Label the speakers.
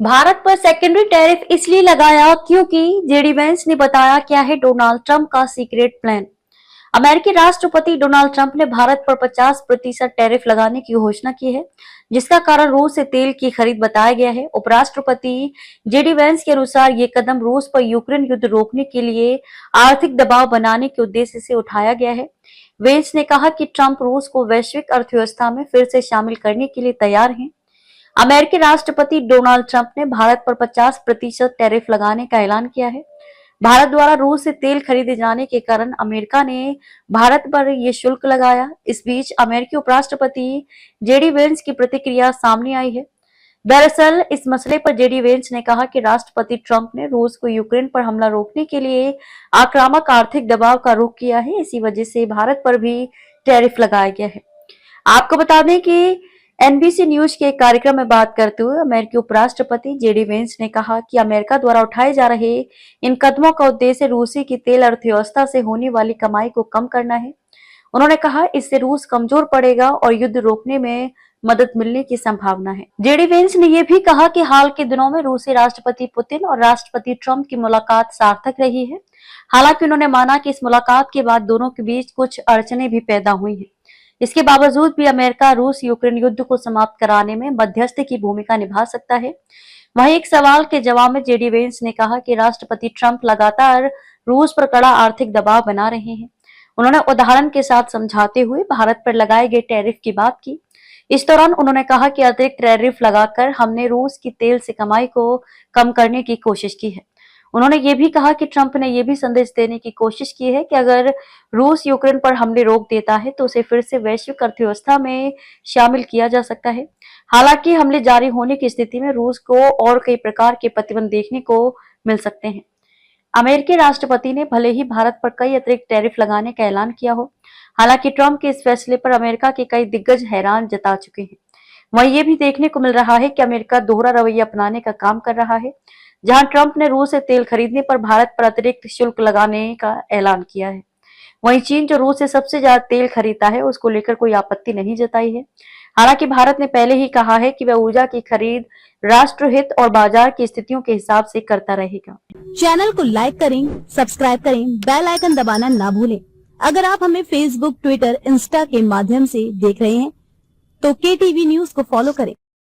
Speaker 1: भारत पर secondary tariff इसलिए लगाया क्योंकि जेडी वेंस ने बताया क्या है डोनाल्ड ट्रंप का सीक्रेट प्लान। अमेरिकी राष्ट्रपति डोनाल्ड ट्रंप ने भारत पर 50% टैरिफ लगाने की घोषणा की है, जिसका कारण रूस से तेल की खरीद बताया गया है। उपराष्ट्रपति जेडी वेंस के अनुसार ये कदम रूस पर यूक्रेन युद्ध रोकने के लिए आर्थिक दबाव बनाने के उद्देश्य से उठाया गया है। वेंस ने कहा कि ट्रंप रूस को वैश्विक अर्थव्यवस्था में फिर से शामिल करने के लिए तैयार हैं। अमेरिकी राष्ट्रपति डोनाल्ड ट्रंप ने भारत पर 50% टैरिफ लगाने का ऐलान किया है। भारत द्वारा रूस से तेल खरीदे जाने के कारण अमेरिका ने भारत पर यह शुल्क लगाया। इस बीच अमेरिकी उपराष्ट्रपति जेडी वेंस की प्रतिक्रिया सामने आई है। दरअसल इस मसले पर जेडी वेंस ने कहा कि राष्ट्रपति ट्रंप ने रूस को यूक्रेन पर हमला रोकने के लिए आक्रामक आर्थिक दबाव का रुख किया है, इसी वजह से भारत पर भी टैरिफ लगाया गया है। आपको बता दें कि एनबीसी न्यूज के एक कार्यक्रम में बात करते हुए अमेरिकी उपराष्ट्रपति जेडी वेंस ने कहा कि अमेरिका द्वारा उठाए जा रहे इन कदमों का उद्देश्य रूसी की तेल अर्थव्यवस्था से होने वाली कमाई को कम करना है। उन्होंने कहा इससे रूस कमजोर पड़ेगा और युद्ध रोकने में मदद मिलने की संभावना है। जेडी वेंस ने यह भी कहा कि हाल के दिनों में रूसी राष्ट्रपति पुतिन और राष्ट्रपति ट्रंप की मुलाकात सार्थक रही है। हालांकि उन्होंने माना कि इस मुलाकात के बाद दोनों के बीच कुछ अड़चनें भी पैदा हुई हैं। इसके बावजूद भी अमेरिका रूस यूक्रेन युद्ध को समाप्त कराने में मध्यस्थ की भूमिका निभा सकता है। वहीं एक सवाल के जवाब में जेडी वेंस ने कहा कि राष्ट्रपति ट्रंप लगातार रूस पर कड़ा आर्थिक दबाव बना रहे हैं। उन्होंने उदाहरण के साथ समझाते हुए भारत पर लगाए गए टैरिफ की बात की। इस दौरान उन्होंने कहा कि अतिरिक्त टैरिफ लगाकर हमने रूस की तेल से कमाई को कम करने की कोशिश की है। उन्होंने ये भी कहा कि ट्रंप ने यह भी संदेश देने की कोशिश की है कि अगर रूस यूक्रेन पर हमले रोक देता है तो उसे फिर से वैश्विक अर्थव्यवस्था में शामिल किया जा सकता है। हालांकि हमले जारी होने की स्थिति में रूस को और कई प्रकार के प्रतिबंध देखने को मिल सकते हैं। अमेरिकी राष्ट्रपति ने भले ही भारत पर कई अतिरिक्त टैरिफ लगाने का ऐलान किया हो, हालांकि ट्रंप के इस फैसले पर अमेरिका के कई दिग्गज हैरान जता चुके हैं। वहीं ये भी देखने को मिल रहा है कि अमेरिका दोहरा रवैया अपनाने का काम कर रहा है। जहां ट्रंप ने रूस से तेल खरीदने पर भारत पर अतिरिक्त शुल्क लगाने का ऐलान किया है, वहीं चीन जो रूस से सबसे ज्यादा तेल खरीदता है उसको लेकर कोई आपत्ति नहीं जताई है। हालांकि भारत ने पहले ही कहा है कि वह ऊर्जा की खरीद राष्ट्रहित और बाजार की स्थितियों के हिसाब से करता रहेगा।
Speaker 2: चैनल को लाइक करें, सब्सक्राइब करें, बेल आइकन दबाना ना भूलें। अगर आप हमें फेसबुक, ट्विटर, इंस्टा के माध्यम से देख रहे हैं तो KTV न्यूज को फॉलो करें।